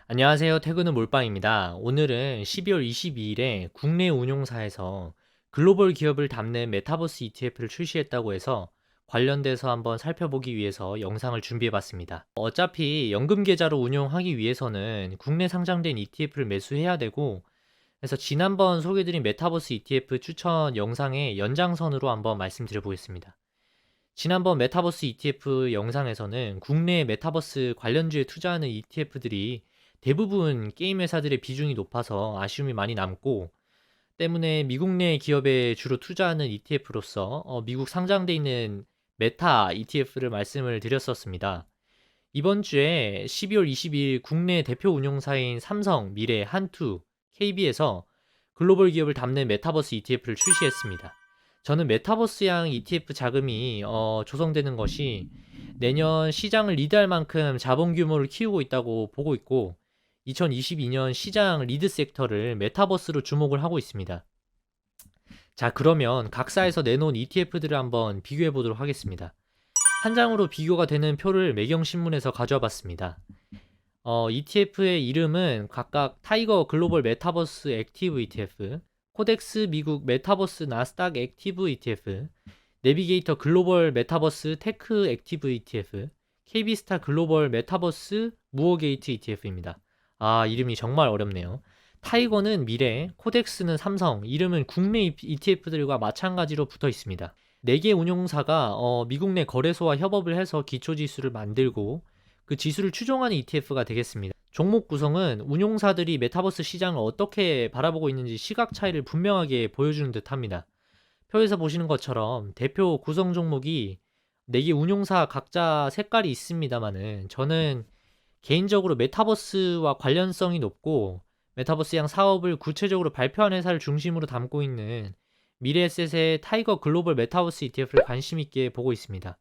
안녕하세요. 퇴근은 몰빵입니다. 오늘은 12월 22일에 국내 운용사에서 글로벌 기업을 담는 메타버스 ETF를 출시했다고 해서 관련돼서 한번 살펴보기 위해서 영상을 준비해봤습니다. 어차피 연금 계좌로 운용하기 위해서는 국내 상장된 ETF를 매수해야 되고, 그래서 지난번 소개드린 메타버스 ETF 추천 영상의 연장선으로 한번 말씀드려 보겠습니다. 지난번 메타버스 ETF 영상에서는 국내 메타버스 관련주에 투자하는 ETF들이 대부분 게임 회사들의 비중이 높아서 아쉬움이 많이 남고, 때문에 미국 내 기업에 주로 투자하는 ETF로서 미국 상장돼 있는 메타 ETF를 말씀을 드렸었습니다. 이번 주에 12월 22일 국내 대표 운용사인 삼성, 미래, 한투, KB에서 글로벌 기업을 담는 메타버스 ETF를 출시했습니다. 저는 메타버스양 ETF 자금이 조성되는 것이 내년 시장을 리드할 만큼 자본 규모를 키우고 있다고 보고 있고, 2022년 시장 리드 섹터를 메타버스로 주목을 하고 있습니다. 자, 그러면 각사에서 내놓은 ETF들을 한번 비교해 보도록 하겠습니다. 한 장으로 비교가 되는 표를 매경신문에서 가져와 봤습니다. ETF의 이름은 각각 타이거 글로벌 메타버스 액티브 ETF, 코덱스 미국 메타버스 나스닥 액티브 ETF, 내비게이터 글로벌 메타버스 테크 액티브 ETF, KB스타 글로벌 메타버스 무어게이트 ETF입니다. 이름이 정말 어렵네요. 타이거는 미래, 코덱스는 삼성, 이름은 국내 ETF들과 마찬가지로 붙어 있습니다. 4개 운용사가 미국 내 거래소와 협업을 해서 기초지수를 만들고 그 지수를 추종하는 ETF가 되겠습니다. 종목 구성은 운용사들이 메타버스 시장을 어떻게 바라보고 있는지 시각 차이를 분명하게 보여주는 듯 합니다. 표에서 보시는 것처럼 대표 구성 종목이 4개 운용사 각자 색깔이 있습니다만은, 저는 개인적으로 메타버스와 관련성이 높고 메타버스양 사업을 구체적으로 발표한 회사를 중심으로 담고 있는 미래에셋의 타이거 글로벌 메타버스 ETF를 관심 있게 보고 있습니다.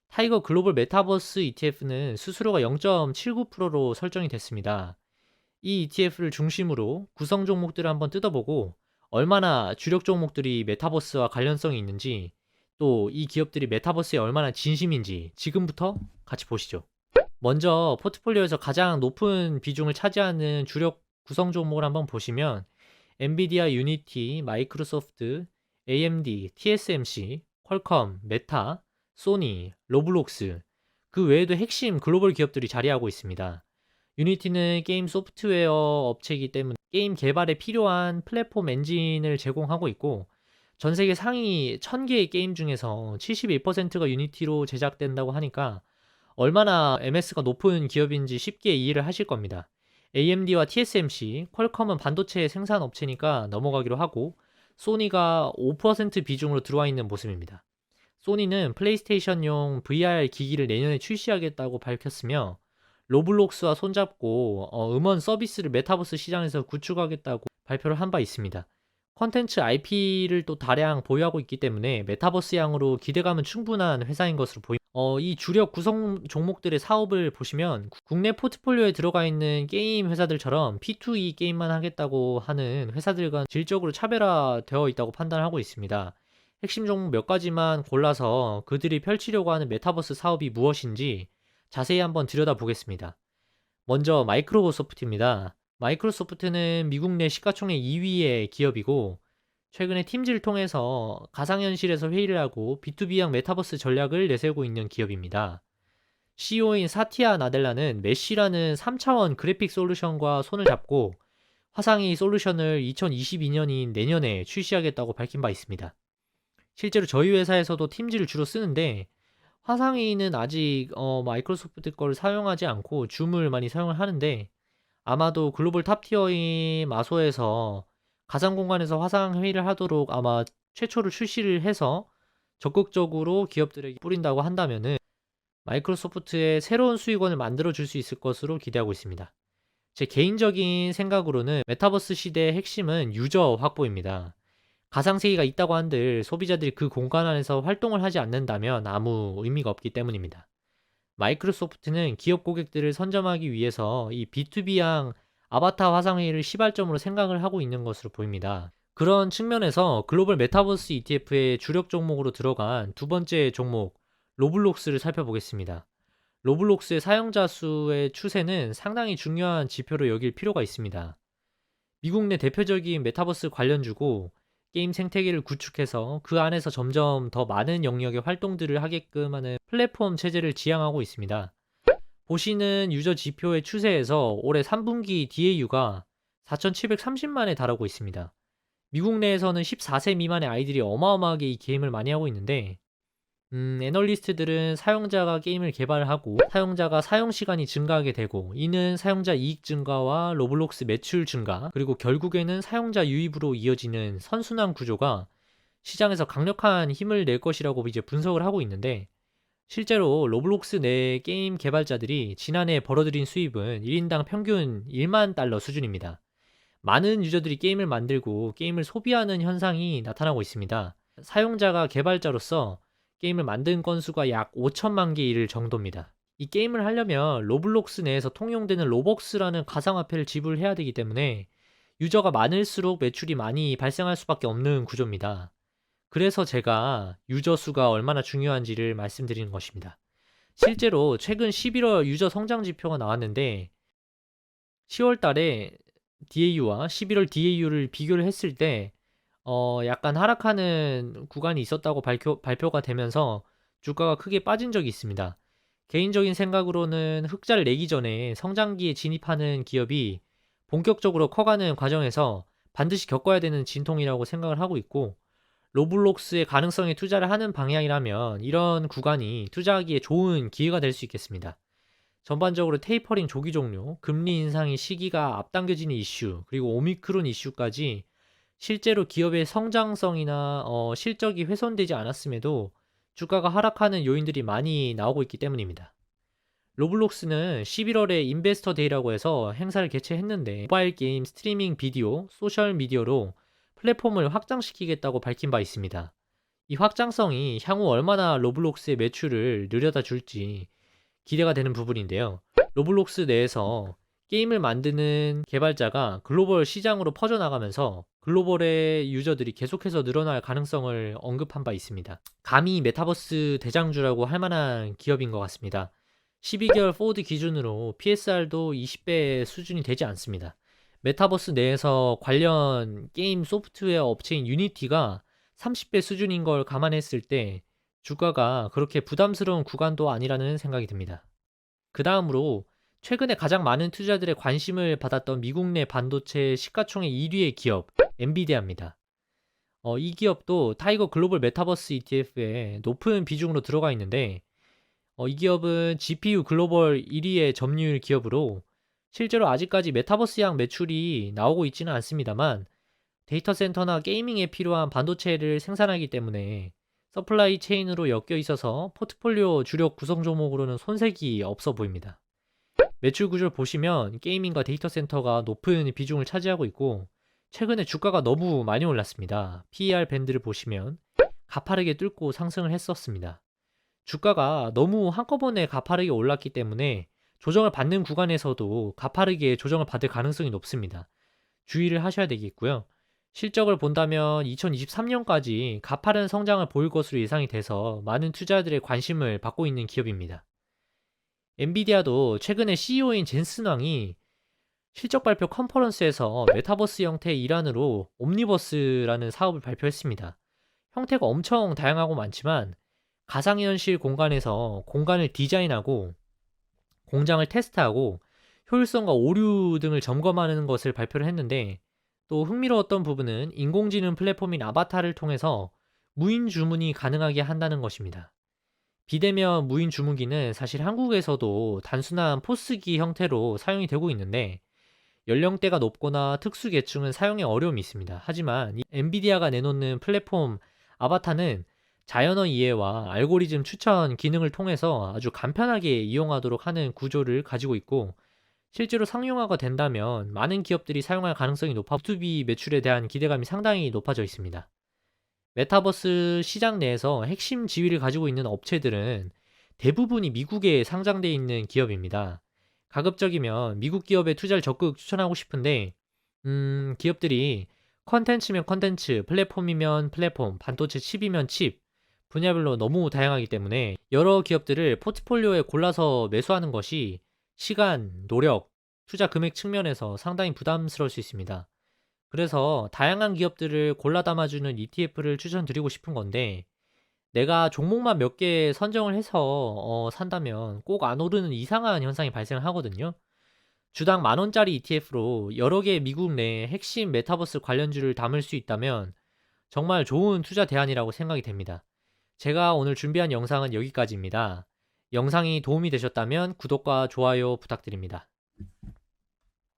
타이거 글로벌 메타버스 ETF는 수수료가 0.79%로 설정이 됐습니다. 이 ETF를 중심으로 구성 종목들을 한번 뜯어보고 얼마나 주력 종목들이 메타버스와 관련성이 있는지, 또 이 기업들이 메타버스에 얼마나 진심인지 지금부터 같이 보시죠. 먼저 포트폴리오에서 가장 높은 비중을 차지하는 주력 구성 종목을 한번 보시면 엔비디아, 유니티, 마이크로소프트, AMD, TSMC, 퀄컴, 메타, 소니, 로블록스, 그 외에도 핵심 글로벌 기업들이 자리하고 있습니다. 유니티는 게임 소프트웨어 업체이기 때문에 게임 개발에 필요한 플랫폼 엔진을 제공하고 있고, 전 세계 상위 1000개의 게임 중에서 71%가 유니티로 제작된다고 하니까 얼마나 MS가 높은 기업인지 쉽게 이해를 하실 겁니다. AMD와 TSMC, 퀄컴은 반도체 생산 업체니까 넘어가기로 하고, 소니가 5% 비중으로 들어와 있는 모습입니다. 소니는 플레이스테이션용 VR 기기를 내년에 출시하겠다고 밝혔으며, 로블록스와 손잡고 음원 서비스를 메타버스 시장에서 구축하겠다고 발표를 한 바 있습니다. 컨텐츠 IP를 또 다량 보유하고 있기 때문에 메타버스양으로 기대감은 충분한 회사인 것으로 보입니다. 이 주력 구성 종목들의 사업을 보시면 국내 포트폴리오에 들어가 있는 게임 회사들처럼 P2E 게임만 하겠다고 하는 회사들과 질적으로 차별화되어 있다고 판단하고 있습니다. 핵심 종목 몇 가지만 골라서 그들이 펼치려고 하는 메타버스 사업이 무엇인지 자세히 한번 들여다보겠습니다. 먼저 마이크로소프트입니다. 마이크로소프트는 미국 내 시가총액 2위의 기업이고, 최근에 팀즈를 통해서 가상현실에서 회의를 하고 B2B형 메타버스 전략을 내세우고 있는 기업입니다. CEO인 사티아 나델라는 메쉬라는 3차원 그래픽 솔루션과 손을 잡고 화상의 솔루션을 2022년인 내년에 출시하겠다고 밝힌 바 있습니다. 실제로 저희 회사에서도 팀즈를 주로 쓰는데, 화상회의는 아직 마이크로소프트 거를 사용하지 않고 줌을 많이 사용을 하는데, 아마도 글로벌 탑티어인 마소에서 가상 공간에서 화상 회의를 하도록 아마 최초로 출시를 해서 적극적으로 기업들에게 뿌린다고 한다면은 마이크로소프트의 새로운 수익원을 만들어 줄 수 있을 것으로 기대하고 있습니다. 제 개인적인 생각으로는 메타버스 시대의 핵심은 유저 확보입니다. 가상세계가 있다고 한들 소비자들이 그 공간 안에서 활동을 하지 않는다면 아무 의미가 없기 때문입니다. 마이크로소프트는 기업 고객들을 선점하기 위해서 이 B2B양 아바타 화상회의를 시발점으로 생각을 하고 있는 것으로 보입니다. 그런 측면에서 글로벌 메타버스 ETF의 주력 종목으로 들어간 두 번째 종목 로블록스를 살펴보겠습니다. 로블록스의 사용자 수의 추세는 상당히 중요한 지표로 여길 필요가 있습니다. 미국 내 대표적인 메타버스 관련주고 게임 생태계를 구축해서 그 안에서 점점 더 많은 영역의 활동들을 하게끔 하는 플랫폼 체제를 지향하고 있습니다. 보시는 유저 지표의 추세에서 올해 3분기 DAU가 4,730만에 달하고 있습니다. 미국 내에서는 14세 미만의 아이들이 어마어마하게 이 게임을 많이 하고 있는데 애널리스트들은 사용자가 게임을 개발하고 사용자가 사용 시간이 증가하게 되고 이는 사용자 이익 증가와 로블록스 매출 증가 그리고 결국에는 사용자 유입으로 이어지는 선순환 구조가 시장에서 강력한 힘을 낼 것이라고 이제 분석을 하고 있는데 실제로 로블록스 내 게임 개발자들이 지난해 벌어들인 수입은 1인당 평균 1만 달러 수준입니다. 많은 유저들이 게임을 만들고 게임을 소비하는 현상이 나타나고 있습니다. 사용자가 개발자로서 게임을 만든 건수가 약 5천만 개 이를 정도입니다. 이 게임을 하려면 로블록스 내에서 통용되는 로벅스라는 가상화폐를 지불해야 되기 때문에 유저가 많을수록 매출이 많이 발생할 수밖에 없는 구조입니다. 그래서 제가 유저 수가 얼마나 중요한지를 말씀드리는 것입니다. 실제로 최근 11월 유저 성장 지표가 나왔는데 10월 달에 DAU와 11월 DAU를 비교를 했을 때 약간 하락하는 구간이 있었다고 발표가 되면서 주가가 크게 빠진 적이 있습니다. 개인적인 생각으로는 흑자를 내기 전에 성장기에 진입하는 기업이 본격적으로 커가는 과정에서 반드시 겪어야 되는 진통이라고 생각을 하고 있고 로블록스의 가능성에 투자를 하는 방향이라면 이런 구간이 투자하기에 좋은 기회가 될 수 있겠습니다. 전반적으로 테이퍼링 조기 종료, 금리 인상의 시기가 앞당겨지는 이슈, 그리고 오미크론 이슈까지 실제로 기업의 성장성이나 실적이 훼손되지 않았음에도 주가가 하락하는 요인들이 많이 나오고 있기 때문입니다. 로블록스는 11월에 인베스터 데이라고 해서 행사를 개최했는데 모바일 게임, 스트리밍 비디오, 소셜 미디어로 플랫폼을 확장시키겠다고 밝힌 바 있습니다. 이 확장성이 향후 얼마나 로블록스의 매출을 늘려다 줄지 기대가 되는 부분인데요. 로블록스 내에서 게임을 만드는 개발자가 글로벌 시장으로 퍼져나가면서 글로벌의 유저들이 계속해서 늘어날 가능성을 언급한 바 있습니다. 감히 메타버스 대장주라고 할 만한 기업인 것 같습니다. 12개월 포워드 기준으로 PSR도 20배 수준이 되지 않습니다. 메타버스 내에서 관련 게임 소프트웨어 업체인 유니티가 30배 수준인 걸 감안했을 때 주가가 그렇게 부담스러운 구간도 아니라는 생각이 듭니다. 그 다음으로 최근에 가장 많은 투자들의 관심을 받았던 미국 내 반도체 시가총액 1위의 기업 엔비디아입니다. 이 기업도 타이거 글로벌 메타버스 ETF에 높은 비중으로 들어가 있는데 이 기업은 GPU 글로벌 1위의 점유율 기업으로 실제로 아직까지 메타버스향 매출이 나오고 있지는 않습니다만 데이터 센터나 게이밍에 필요한 반도체를 생산하기 때문에 서플라이 체인으로 엮여 있어서 포트폴리오 주력 구성 종목으로는 손색이 없어 보입니다. 매출 구조를 보시면 게이밍과 데이터 센터가 높은 비중을 차지하고 있고 최근에 주가가 너무 많이 올랐습니다. PER 밴드를 보시면 가파르게 뚫고 상승을 했었습니다. 주가가 너무 한꺼번에 가파르게 올랐기 때문에 조정을 받는 구간에서도 가파르게 조정을 받을 가능성이 높습니다. 주의를 하셔야 되겠고요. 실적을 본다면 2023년까지 가파른 성장을 보일 것으로 예상이 돼서 많은 투자자들의 관심을 받고 있는 기업입니다. 엔비디아도 최근에 CEO인 젠슨 왕이 실적 발표 컨퍼런스에서 메타버스 형태의 일환으로 옴니버스라는 사업을 발표했습니다. 형태가 엄청 다양하고 많지만 가상현실 공간에서 공간을 디자인하고 공장을 테스트하고 효율성과 오류 등을 점검하는 것을 발표를 했는데 또 흥미로웠던 부분은 인공지능 플랫폼인 아바타를 통해서 무인 주문이 가능하게 한다는 것입니다. 비대면 무인 주문기는 사실 한국에서도 단순한 포스기 형태로 사용이 되고 있는데 연령대가 높거나 특수 계층은 사용에 어려움이 있습니다. 하지만 이 엔비디아가 내놓는 플랫폼 아바타는 자연어 이해와 알고리즘 추천 기능을 통해서 아주 간편하게 이용하도록 하는 구조를 가지고 있고 실제로 상용화가 된다면 많은 기업들이 사용할 가능성이 높아 B2B 매출에 대한 기대감이 상당히 높아져 있습니다. 메타버스 시장 내에서 핵심 지위를 가지고 있는 업체들은 대부분이 미국에 상장되어 있는 기업입니다. 가급적이면 미국 기업에 투자를 적극 추천하고 싶은데 기업들이 컨텐츠면 컨텐츠, 플랫폼이면 플랫폼, 반도체 칩이면 칩, 분야별로 너무 다양하기 때문에 여러 기업들을 포트폴리오에 골라서 매수하는 것이 시간, 노력, 투자 금액 측면에서 상당히 부담스러울 수 있습니다. 그래서 다양한 기업들을 골라 담아주는 ETF를 추천드리고 싶은 건데, 내가 종목만 몇 개 선정을 해서 산다면 꼭 안 오르는 이상한 현상이 발생을 하거든요. 주당 10,000원짜리 ETF로 여러 개의 미국 내 핵심 메타버스 관련주를 담을 수 있다면 정말 좋은 투자 대안이라고 생각이 됩니다. 제가 오늘 준비한 영상은 여기까지입니다. 영상이 도움이 되셨다면 구독과 좋아요 부탁드립니다.